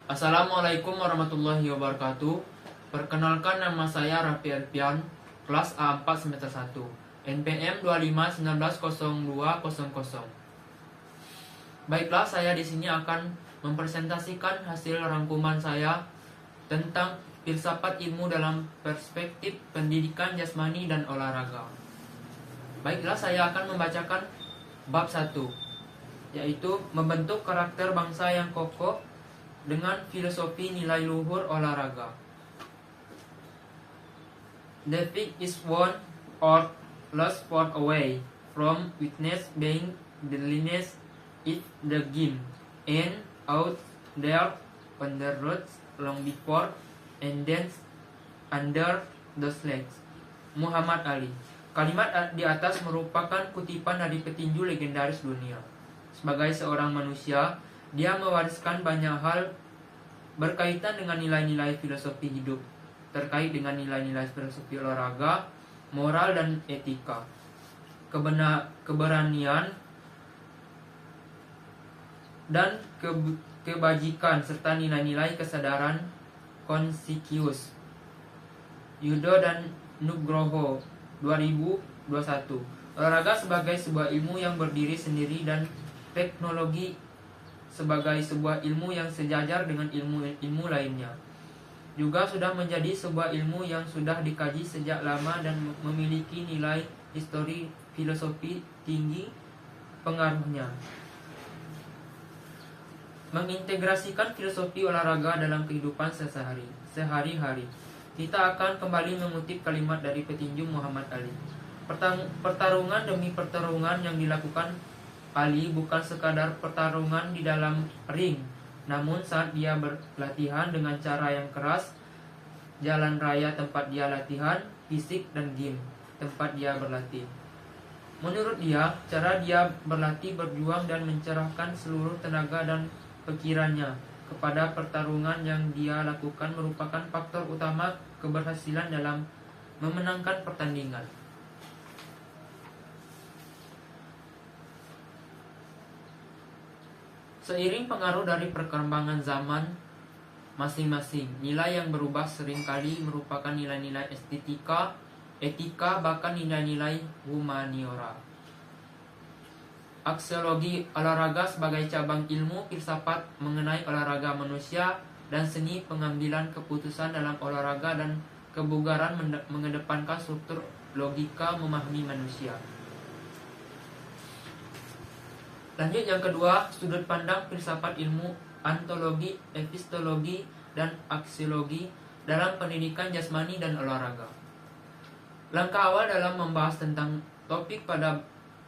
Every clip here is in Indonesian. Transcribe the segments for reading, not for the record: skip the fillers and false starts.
Assalamualaikum warahmatullahi wabarakatuh. Perkenalkan, nama saya Raffi Alfian, kelas A4 semester 1, NPM 25190200. Baiklah, saya di sini akan mempresentasikan hasil rangkuman saya tentang filsafat ilmu dalam perspektif pendidikan jasmani dan olahraga. Baiklah, saya akan membacakan bab 1, yaitu membentuk karakter bangsa yang kokoh dengan filosofi nilai luhur olahraga. Defeat is won or lost far away from witness being the lineage is the game, and out there on the roads long before and dance under the legs. Muhammad Ali. Kalimat di atas merupakan kutipan dari petinju legendaris dunia. Sebagai seorang manusia, dia mewariskan banyak hal berkaitan dengan nilai-nilai filosofi hidup, terkait dengan nilai-nilai filosofi olahraga, moral dan etika, keberanian dan kebajikan, serta nilai-nilai kesadaran Konfusius. Yudo dan Nugroho 2021. Olahraga sebagai sebuah ilmu yang berdiri sendiri dan teknologi sebagai sebuah ilmu yang sejajar dengan ilmu lainnya, juga sudah menjadi sebuah ilmu yang sudah dikaji sejak lama dan memiliki nilai histori filosofi tinggi. Pengaruhnya mengintegrasikan filosofi olahraga dalam kehidupan sehari-hari. Kita akan kembali mengutip kalimat dari petinju Muhammad Ali. Pertarungan demi pertarungan yang dilakukan Ali bukan sekadar pertarungan di dalam ring, namun saat dia berlatihan dengan cara yang keras, jalan raya tempat dia latihan, fisik dan game tempat dia berlatih. Menurut dia, cara dia berlatih, berjuang dan mencerahkan seluruh tenaga dan pikirannya kepada pertarungan yang dia lakukan merupakan faktor utama keberhasilan dalam memenangkan pertandingan. Seiring pengaruh dari perkembangan zaman masing-masing, nilai yang berubah seringkali merupakan nilai-nilai estetika, etika, bahkan nilai-nilai humaniora. Aksiologi olahraga sebagai cabang ilmu filsafat mengenai olahraga manusia dan seni pengambilan keputusan dalam olahraga dan kebugaran mengedepankan struktur logika memahami manusia. Lanjut, yang kedua, sudut pandang filsafat ilmu, ontologi, epistologi, dan aksiologi dalam pendidikan jasmani dan olahraga. Langkah awal dalam membahas tentang topik pada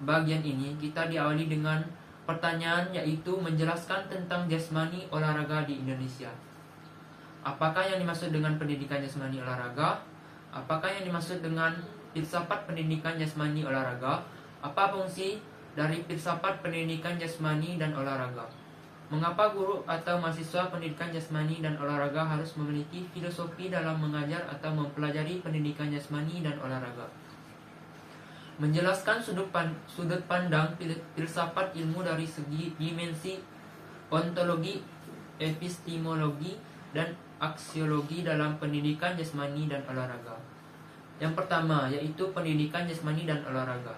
bagian ini, kita diawali dengan pertanyaan, yaitu menjelaskan tentang jasmani olahraga di Indonesia. Apakah yang dimaksud dengan pendidikan jasmani olahraga? Apakah yang dimaksud dengan filsafat pendidikan jasmani olahraga? Apa fungsi dari filsafat pendidikan jasmani dan olahraga? Mengapa guru atau mahasiswa pendidikan jasmani dan olahraga harus memiliki filosofi dalam mengajar atau mempelajari pendidikan jasmani dan olahraga? Menjelaskan sudut pandang filsafat ilmu dari segi dimensi ontologi, epistemologi, dan aksiologi dalam pendidikan jasmani dan olahraga. Yang pertama, yaitu pendidikan jasmani dan olahraga.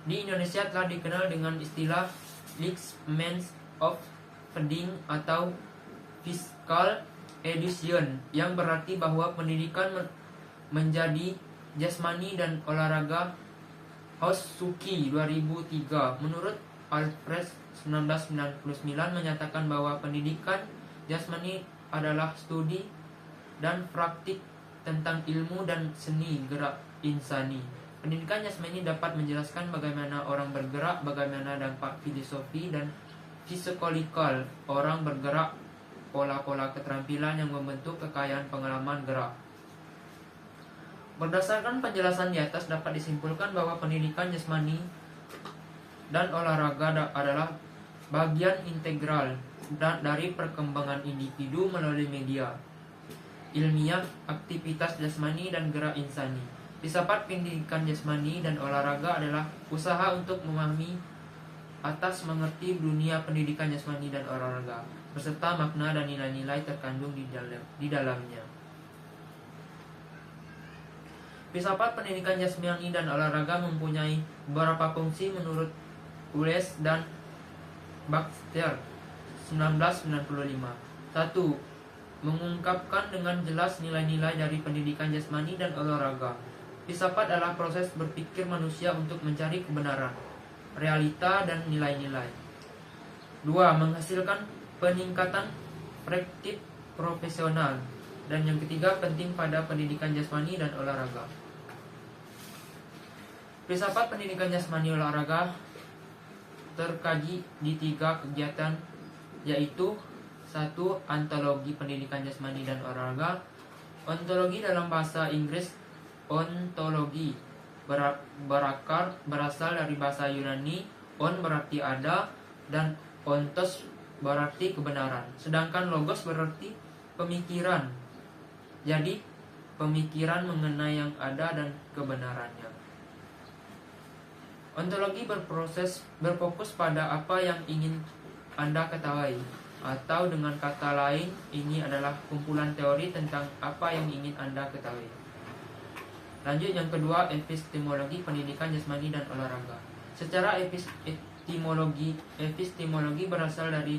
Di Indonesia telah dikenal dengan istilah Lex Means of Feeding atau Physical Education, yang berarti bahwa pendidikan menjadi jasmani dan olahraga. Hosuki 2003 menurut Alfred 1999 menyatakan bahwa pendidikan jasmani adalah studi dan praktik tentang ilmu dan seni gerak insani. Pendidikan jasmani dapat menjelaskan bagaimana orang bergerak, bagaimana dampak filosofi dan psikolikal orang bergerak, pola-pola keterampilan yang membentuk kekayaan pengalaman gerak. Berdasarkan penjelasan di atas dapat disimpulkan bahwa pendidikan jasmani dan olahraga adalah bagian integral dari perkembangan individu melalui media ilmiah, aktivitas jasmani dan gerak insani. Filsafat pendidikan jasmani dan olahraga adalah usaha untuk memahami atas mengerti dunia pendidikan jasmani dan olahraga. beserta makna dan nilai-nilai terkandung di dalamnya. Filsafat pendidikan jasmani dan olahraga mempunyai beberapa fungsi menurut Wallace dan Baxter 1995. 1. Mengungkapkan dengan jelas nilai-nilai dari pendidikan jasmani dan olahraga. Filsafat adalah proses berpikir manusia untuk mencari kebenaran, realita, dan nilai-nilai. 2. Menghasilkan peningkatan praktik profesional. Dan yang ketiga, penting pada pendidikan jasmani dan olahraga. Filsafat pendidikan jasmani olahraga terkaji di 3 kegiatan, yaitu 1. Ontologi pendidikan jasmani dan olahraga. Ontologi dalam bahasa Inggris ontologi berasal dari bahasa Yunani. On berarti ada dan ontos berarti kebenaran. Sedangkan logos berarti pemikiran. Jadi pemikiran mengenai yang ada dan kebenarannya. Ontologi berfokus pada apa yang ingin Anda ketahui, atau dengan kata lain, ini adalah kumpulan teori tentang apa yang ingin Anda ketahui. Lanjut yang kedua, epistemologi pendidikan jasmani dan olahraga. Secara epistemologi berasal dari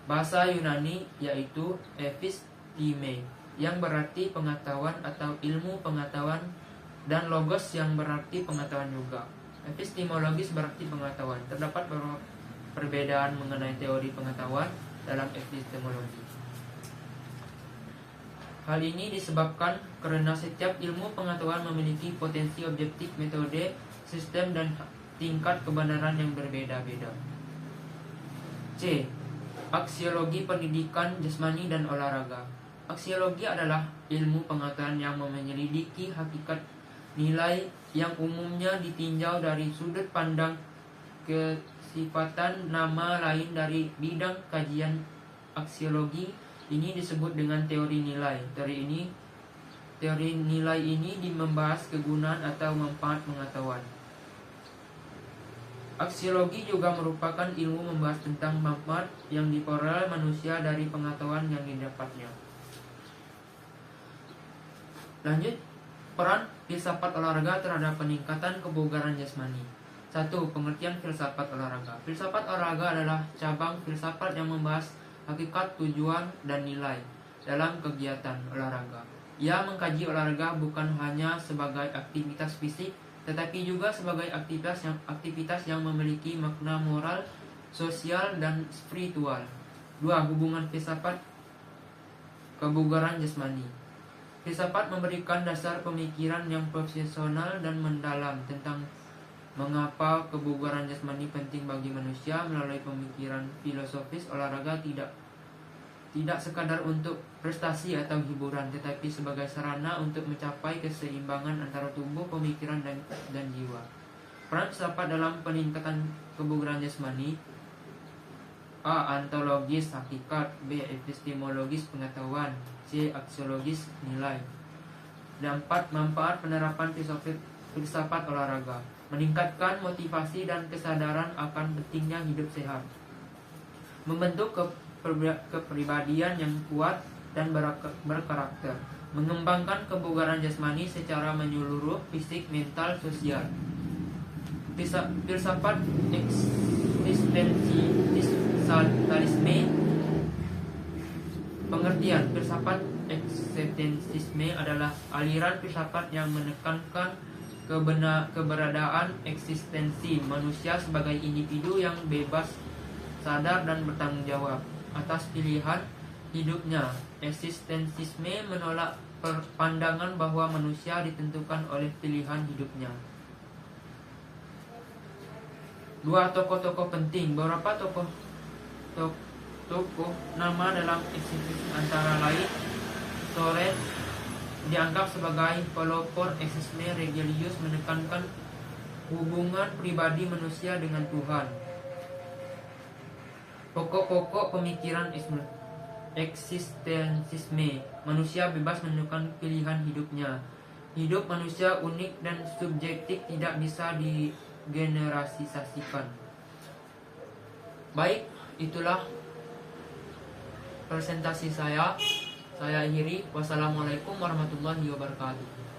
bahasa Yunani, yaitu episteme, yang berarti pengetahuan atau ilmu pengetahuan, dan logos yang berarti pengetahuan juga. Epistemologis berarti pengetahuan. Terdapat beberapa perbedaan mengenai teori pengetahuan dalam epistemologi. Hal ini disebabkan karena setiap ilmu pengetahuan memiliki potensi objektif, metode, sistem, dan tingkat kebenaran yang berbeda-beda. C. Aksiologi pendidikan jasmani dan olahraga. Aksiologi adalah ilmu pengetahuan yang menyelidiki hakikat nilai yang umumnya ditinjau dari sudut pandang kesifatan. Nama lain dari bidang kajian aksiologi ini disebut dengan teori nilai. Teori nilai ini membahas kegunaan atau manfaat pengetahuan. Aksiologi juga merupakan ilmu membahas tentang manfaat yang diperoleh manusia dari pengetahuan yang didapatnya. Lanjut, peran filsafat olahraga terhadap peningkatan kebugaran jasmani. 1. Pengertian filsafat olahraga. Filsafat olahraga adalah cabang filsafat yang membahas hakikat, tujuan, dan nilai dalam kegiatan olahraga. Ia mengkaji olahraga bukan hanya sebagai aktivitas fisik, tetapi juga sebagai aktivitas yang memiliki makna moral, sosial, dan spiritual. 2. Hubungan filsafat kebugaran jasmani. Filsafat memberikan dasar pemikiran yang profesional dan mendalam tentang mengapa kebugaran jasmani penting bagi manusia. Melalui pemikiran filosofis, olahraga tidak sekadar untuk prestasi atau hiburan, tetapi sebagai sarana untuk mencapai keseimbangan antara tubuh, pemikiran, dan jiwa. Peran filsafat dalam peningkatan kebugaran jasmani. A. Ontologis hakikat. B. Epistemologis pengetahuan. C. Aksiologis nilai. Dan 4. Manfaat penerapan filsafat olahraga. Meningkatkan motivasi dan kesadaran akan pentingnya hidup sehat. Membentuk kepribadian yang kuat dan berkarakter. Mengembangkan kebugaran jasmani secara menyeluruh, fisik, mental, sosial. Filsafat eksistensialisme. Pengertian filsafat eksistensialisme adalah aliran filsafat yang menekankan keberadaan eksistensi manusia sebagai individu yang bebas, sadar, dan bertanggung jawab atas pilihan hidupnya. Eksistensialisme menolak pandangan bahwa manusia ditentukan oleh pilihan hidupnya. 2. Tokoh-tokoh penting. Beberapa tokoh nama dalam eksistensi antara lain Soren dianggap sebagai pelopor eksistensi religius, menekankan hubungan pribadi manusia dengan Tuhan. Pokok-pokok pemikiran eksistensialisme. Manusia bebas menentukan pilihan hidupnya. Hidup manusia unik dan subjektif, tidak bisa digeneralisasikan. Baik, itulah presentasi saya akhiri. Wassalamualaikum warahmatullahi wabarakatuh.